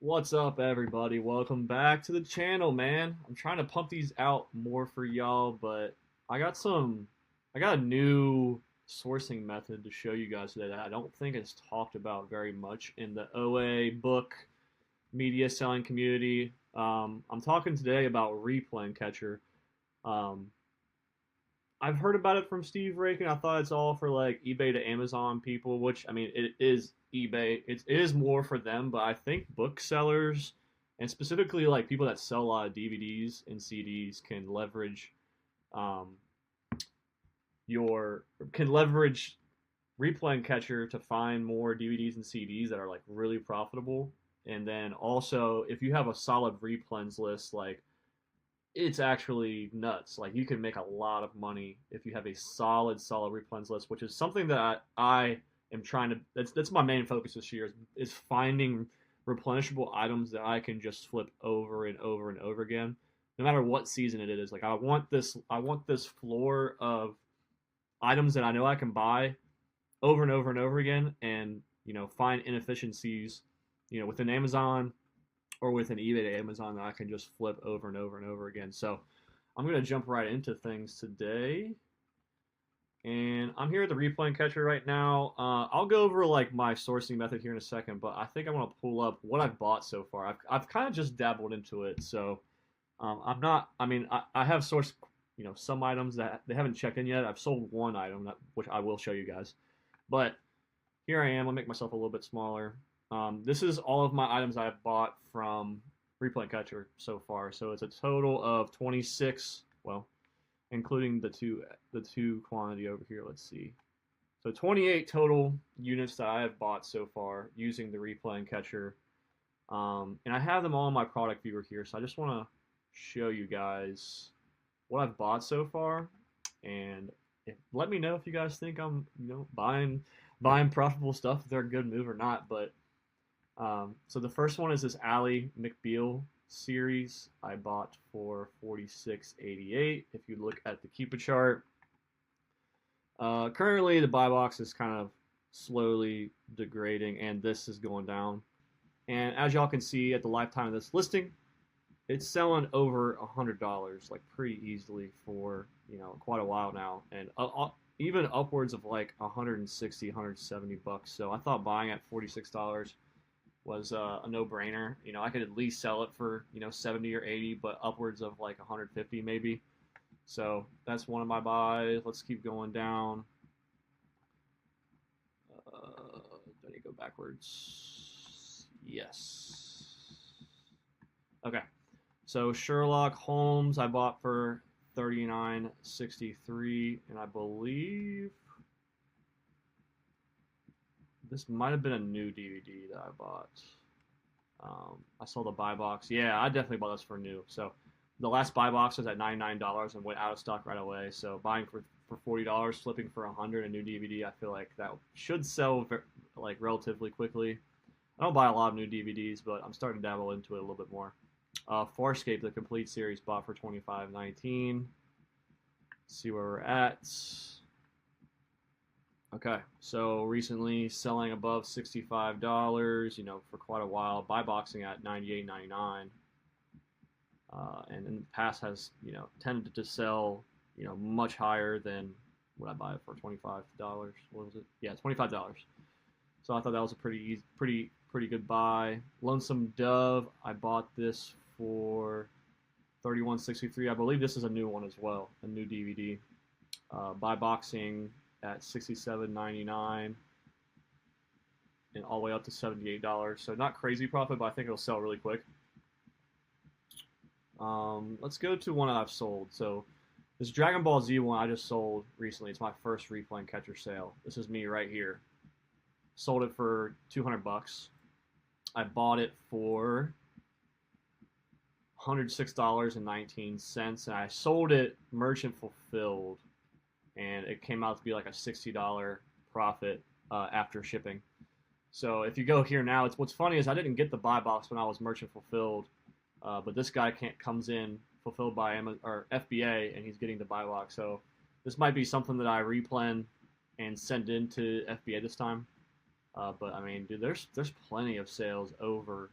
What's up, everybody? Welcome back to the channel, man. I'm trying to pump these out more for y'all, but I got some, I got a new sourcing method to show you guys today that I don't think is talked about very much in the OA book media selling community. I'm talking today about Replay Catcher. Um, I've heard about it from Steve Rake, and I thought it's all for like eBay to Amazon people, which I mean it is eBay. It is more for them, but I think booksellers and specifically like people that sell a lot of DVDs and CDs um, your can leverage Replay and Catcher to find more DVDs and CDs that are like really profitable. And then also, if you have a solid replens list, like it's actually nuts. Like you can make a lot of money if you have a solid replens list, which is something that I am trying to. That's my main focus this year is finding replenishable items that I can just flip over and over and over again, no matter what season it is. Like I want this floor of items that I know I can buy over and over and over again, and find inefficiencies, within Amazon or with an eBay to Amazon that I can just flip over and over and over again. So I'm going to jump right into things today. And I'm here at the Replay Catcher right now. I'll go over like my sourcing method here in a second, but I think I want to pull up what I've bought so far. I've kind of just dabbled into it, so I'm not. I mean, I have sourced some items that they haven't checked in yet. I've sold one item which I will show you guys, but here I am. I'll make myself a little bit smaller. This is all of my items I've bought from Replay Catcher so far. So it's a total of 26. Well, including the two quantity over here. Let's see. So 28 total units that I have bought so far using the Replay Catcher. And I have them all in my product viewer here. So I just want to show you guys what I've bought so far, and let me know if you guys think I'm buying profitable stuff, if they're a good move or not. But so the first one is this Ally McBeal series I bought for $46.88. If you look at the Cupid chart, currently the buy box is kind of slowly degrading, and this is going down. And as y'all can see, at the lifetime of this listing, it's selling over $100 like pretty easily for quite a while now, and even upwards of like 160, 170 bucks. So I thought buying at $46 was a no-brainer. I could at least sell it for 70 or 80, but upwards of like 150 maybe. So that's one of my buys. Let's keep going down. Do I need to go backwards? Yes. Okay. So Sherlock Holmes I bought for $39.63, and I believe this might have been a new DVD that I bought. I saw the buy box. Yeah, I definitely bought this for new. So the last buy box was at $99 and went out of stock right away. So buying for $40, flipping for $100 a new DVD, I feel like that should sell like relatively quickly. I don't buy a lot of new DVDs, but I'm starting to dabble into it a little bit more. Farscape, the complete series, bought for $25.19. See where we're at. Okay, so recently selling above $65, for quite a while. Buy boxing at $98.99. And in the past has, tended to sell, much higher than what I buy it for, $25. What was it? Yeah, $25. So I thought that was a pretty good buy. Lonesome Dove, I bought this for $31.63. I believe this is a new one as well, a new DVD. Buy boxing at $67.99 and all the way up to $78. So not crazy profit, but I think it'll sell really quick. Let's go to one that I've sold. So this Dragon Ball Z one I just sold recently. It's my first Replay Catcher sale. This is me right here. Sold it for 200 bucks. I bought it for $106.19, and I sold it merchant fulfilled, and it came out to be like a $60 profit after shipping. So if you go here now, what's funny is I didn't get the buy box when I was merchant fulfilled, but this guy comes in fulfilled by Amazon or FBA, and he's getting the buy box. So this might be something that I replan and send into FBA this time. But I mean, dude, there's plenty of sales over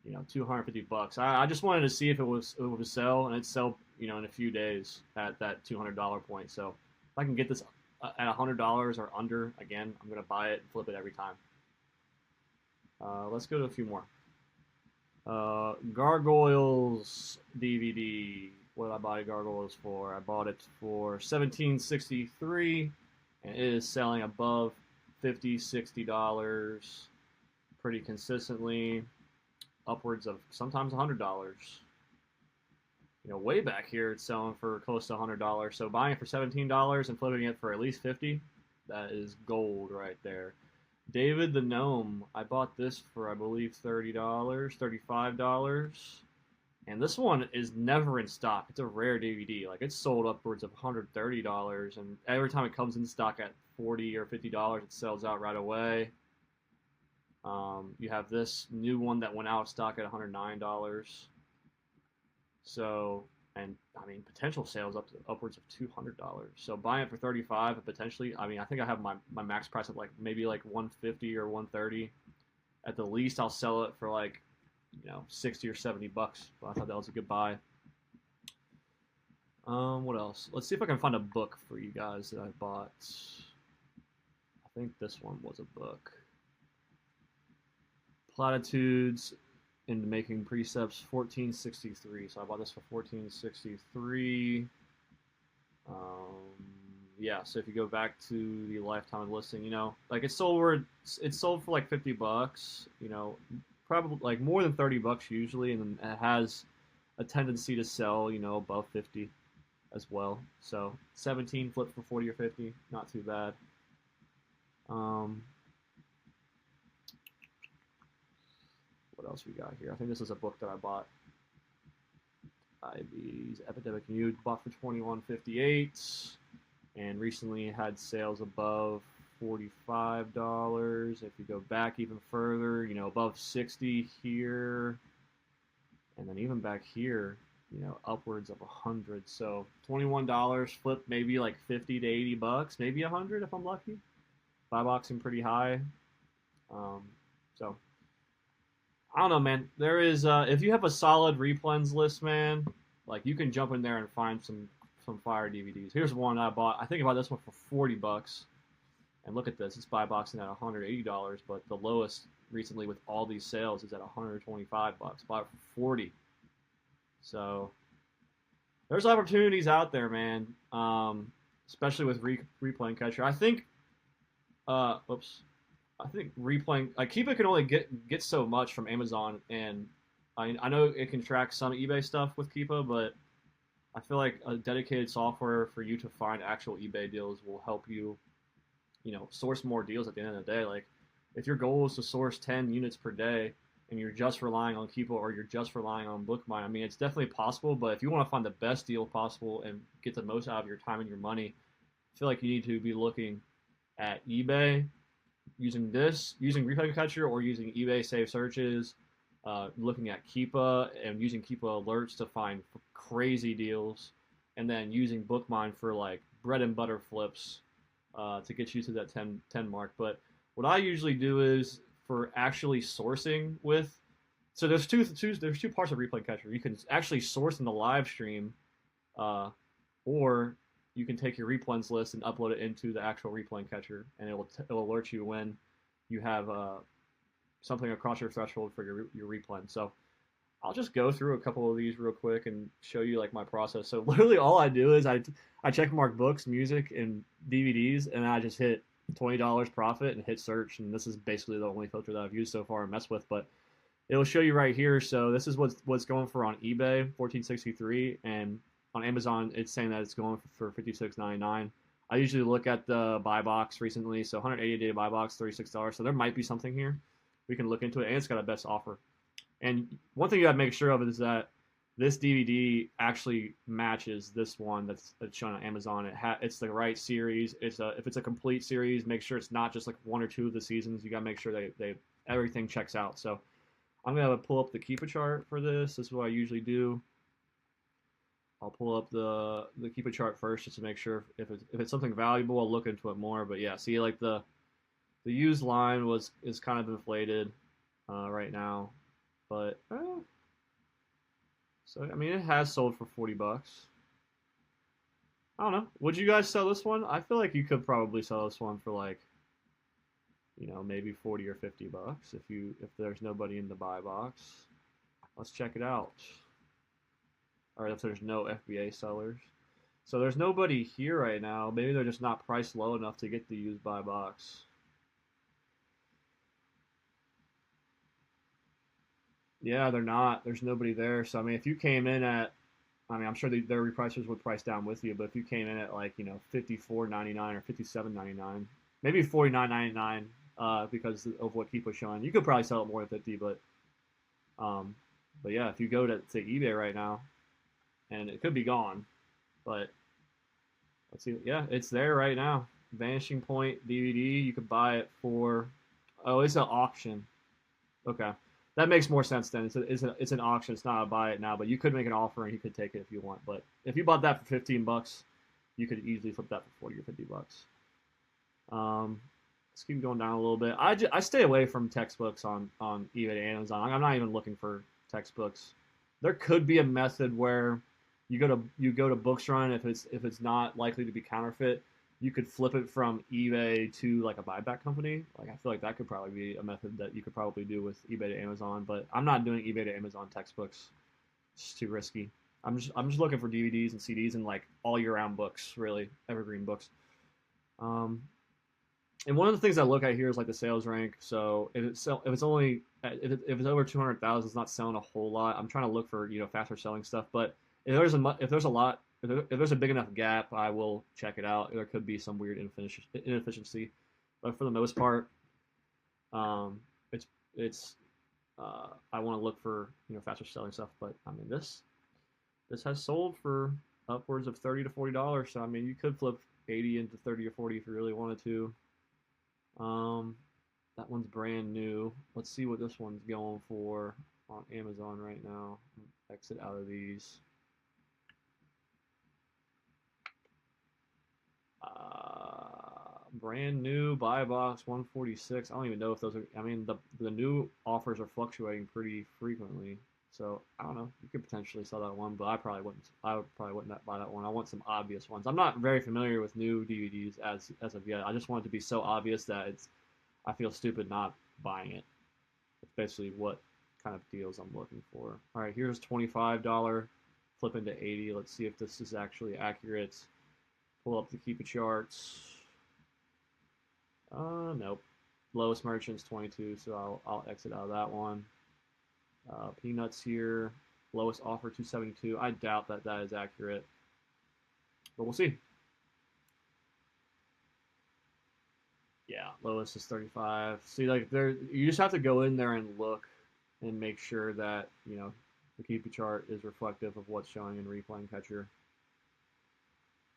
$250. I just wanted to see if it would sell, and it'd sell in a few days at that $200 point. So if I can get this at $100 or under, again, I'm gonna buy it and flip it every time. Let's go to a few more. Gargoyles DVD. What did I buy Gargoyles for? I bought it for $17.63, and it is selling above $50-$60 pretty consistently, upwards of sometimes $100. Way back here it's selling for close to $100. So buying it for $17 and flipping it for at least $50, that is gold right there. David the Gnome, I bought this for I believe $30, $35. And this one is never in stock. It's a rare DVD. Like, it's sold upwards of $130, and every time it comes in stock at $40 or $50, it sells out right away. You have this new one that went out of stock at $109. So, and I mean, potential sales upwards of $200. So buying it for $35, and potentially, I mean, I think I have my max price at maybe like $150 or $130. At the least, I'll sell it for like $60 or $70. But I thought that was a good buy. What else? Let's see if I can find a book for you guys that I bought. I think this one was a book. Platitudes into Making Precepts, $14.63. So I bought this for $14.63. Yeah. So if you go back to the lifetime listing, like it's sold for like $50. Probably like more than $30 usually, and then it has a tendency to sell, above 50 as well. So 17 flipped for 40 or 50, not too bad. What else we got here? I think this is a book that I bought. Ivy's Epidemic Youth, bought for $21.58, and recently had sales above $45. If you go back even further, above 60 here, and then even back here, upwards of 100. So $21 flip maybe like 50 to $80, maybe 100 if I'm lucky. Buy boxing pretty high. So I don't know, man. There is if you have a solid replens list, man, like you can jump in there and find some fire DVDs. Here's one I bought. I think I bought this one for $40. And look at this, it's buy boxing at $180, but the lowest recently with all these sales is at $125. Bought it for $40. So there's opportunities out there, man. Especially with replaying catcher. I think replaying Keepa can only get so much from Amazon, and I know it can track some eBay stuff with Keepa, but I feel like a dedicated software for you to find actual eBay deals will help you source more deals at the end of the day. Like, if your goal is to source 10 units per day and you're just relying on Keepa or you're just relying on Bookmine, I mean, it's definitely possible, but if you want to find the best deal possible and get the most out of your time and your money, I feel like you need to be looking at eBay, using Replay Catcher, or using eBay Save Searches, looking at Keepa and using Keepa alerts to find crazy deals, and then using Bookmine for like bread and butter flips to get you to that 10 mark. But what I usually do is, for actually sourcing with, so there's two parts of Replay Catcher. You can actually source in the live stream, or you can take your replens list and upload it into the actual Replay Catcher, and it'll alert you when you have something across your threshold for your replen. So I'll just go through a couple of these real quick and show you like my process. So literally all I do is I check mark books, music, and DVDs, and I just hit $20 profit and hit search. And this is basically the only filter that I've used so far and messed with, but it'll show you right here. So this is what's going for on eBay, $14.63, and on Amazon it's saying that it's going for $56.99. I usually look at the buy box recently, so 180-day buy box, $36. So there might be something here. We can look into it, and it's got a best offer. And one thing you gotta make sure of is that this DVD actually matches this one that's shown on Amazon. It's the right series. If it's a complete series, make sure it's not just like one or two of the seasons. You gotta make sure they everything checks out. So I'm gonna pull up the Keepa chart for this. This is what I usually do. I'll pull up the Keepa chart first just to make sure if it's something valuable, I'll look into it more. But yeah, see, like the used line is kind of inflated right now. But so I mean, it has sold for $40. I don't know. Would you guys sell this one? I feel like you could probably sell this one for like, maybe 40 or $50 if there's nobody in the buy box. Let's check it out. Or if there's no FBA sellers. So there's nobody here right now. Maybe they're just not priced low enough to get the used buy box. Yeah, they're not. There's nobody there. So I mean, if you came in at, I mean, I'm sure their repricers would price down with you, but if you came in at like 54.99 or 57.99, maybe 49.99, because of what Keep was showing, you could probably sell it more than 50. Um, but yeah, if you go to eBay right now, and it could be gone, but let's see. Yeah, it's there right now. Vanishing Point DVD. You could buy it for. Oh, it's an auction. Okay, that makes more sense then. It's an auction. It's not a buy it now, but you could make an offer and he could take it if you want. But if you bought that for $15, you could easily flip that for 40 or $50. Let's keep going down a little bit. I stay away from textbooks on eBay and Amazon. I'm not even looking for textbooks. There could be a method where you go to Booksrun if it's not likely to be counterfeit. You could flip it from eBay to like a buyback company. Like I feel like that could probably be a method that you could probably do with eBay to Amazon. But I'm not doing eBay to Amazon textbooks. It's too risky. I'm just looking for DVDs and CDs and like all year round books, really evergreen books. Um, and one of the things I look at here is like the sales rank. So if it's only if it's over 200,000, it's not selling a whole lot. I'm trying to look for faster selling stuff. But if there's a lot if there's a big enough gap, I will check it out. There could be some weird inefficiency, but for the most part, um, it's I want to look for faster selling stuff. But I mean this has sold for upwards of $30 to $40. So I mean you could flip 80 into 30 or 40 if you really wanted to. Um, that one's brand new. Let's see what this one's going for on Amazon right now. Exit out of these. Brand new buy box 146. I don't even know if those are. I mean, the new offers are fluctuating pretty frequently, so I don't know. You could potentially sell that one, but I probably wouldn't. I would probably wouldn't buy that one. I want some obvious ones. I'm not very familiar with new DVDs as of yet. I just want it to be so obvious that I feel stupid not buying it. That's basically what kind of deals I'm looking for. All right, here's $25. Flip into 80. Let's see if this is actually accurate. Pull up the Keep It charts. Nope. Lowest merchant's 22, so I'll exit out of that one. Peanuts here. Lowest offer 272. I doubt that is accurate, but we'll see. Yeah, lowest is 35. See, like you just have to go in there and look and make sure that the Keep It chart is reflective of what's showing in Replaying Catcher.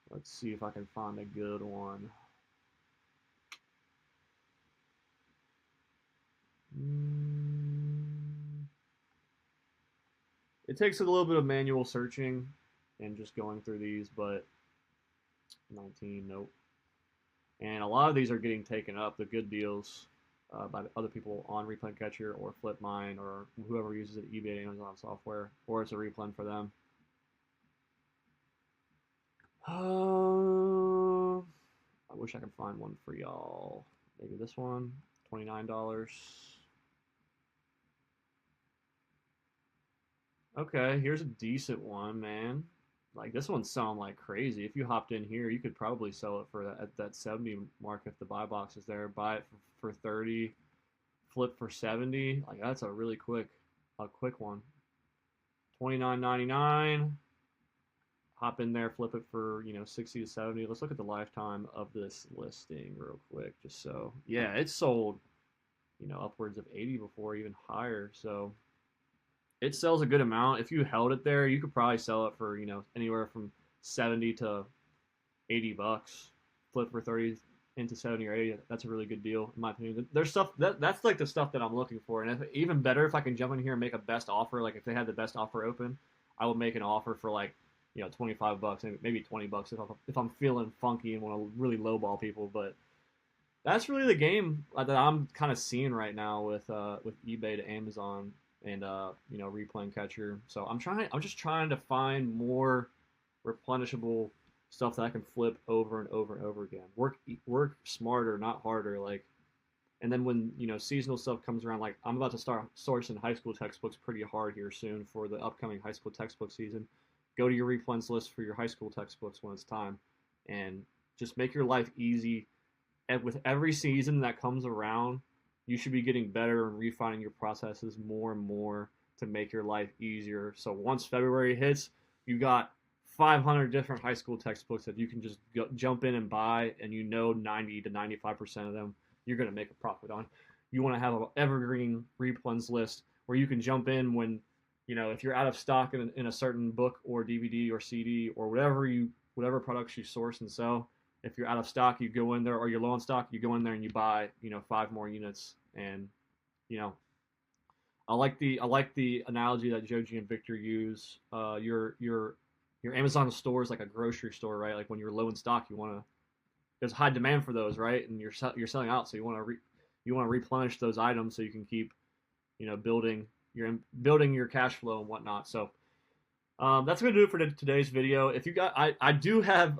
Let's see if I can find a good one. It takes a little bit of manual searching and just going through these, but 19, nope. And a lot of these are getting taken up, the good deals, by other people on Replen Catcher or Flipmine or whoever uses it, eBay, Amazon software, or it's a replen for them. I wish I could find one for y'all. Maybe this one, $29. Okay, here's a decent one, man. Like this one's selling like crazy. If you hopped in here, you could probably sell it for at that 70 mark if the buy box is there. Buy it for 30, flip for 70. Like that's a really quick one. $29.99. Hop in there, flip it for 60 to 70. Let's look at the lifetime of this listing real quick, just so. Yeah, it's sold upwards of 80 before, even higher. So it sells a good amount. If you held it there, you could probably sell it for anywhere from 70 to $80. Flip for 30 into 70 or 80. That's a really good deal in my opinion. There's stuff that's like the stuff that I'm looking for, and even better if I can jump in here and make a best offer. Like if they had the best offer open, I would make an offer for like $25, maybe $20 if I'm feeling funky and want to really lowball people. But that's really the game that I'm kind of seeing right now with eBay to Amazon. and replaying catcher. So I'm just trying to find more replenishable stuff that I can flip over and over and over again. Work smarter, not harder. Like, and then when seasonal stuff comes around, like I'm about to start sourcing high school textbooks pretty hard here soon for the upcoming high school textbook season. Go to your replens list for your high school textbooks when it's time, and just make your life easy. And with every season that comes around, you should be getting better and refining your processes more and more to make your life easier. So once February hits, you got 500 different high school textbooks that you can just jump in and buy, and 90 to 95% of them you're going to make a profit on. You want to have an evergreen replens list where you can jump in when, if you're out of stock in a certain book or DVD or CD or whatever products you source and sell. If you're out of stock, you go in there, or you're low on stock, you go in there and you buy, 5 more units. And, I like the analogy that Joji and Victor use. Your Amazon store is like a grocery store, right? Like when you're low in stock, there's high demand for those, right? And you're selling out, so you want to replenish those items so you can keep, building your cash flow and whatnot. So that's gonna do it for today's video. If you got, I do have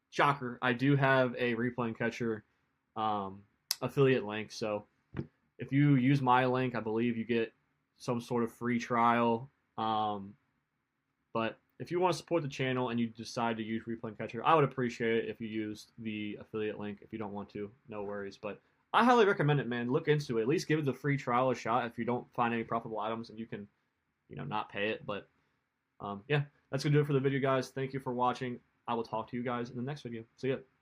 shocker, I do have a replaying catcher affiliate link. So if you use my link, I believe you get some sort of free trial. But if you want to support the channel and you decide to use Replaying Catcher, I would appreciate it if you used the affiliate link. If you don't want to, no worries. But I highly recommend it, man. Look into it. At least give the free trial a shot if you don't find any profitable items and you can, not pay it. But yeah, that's going to do it for the video, guys. Thank you for watching. I will talk to you guys in the next video. See ya.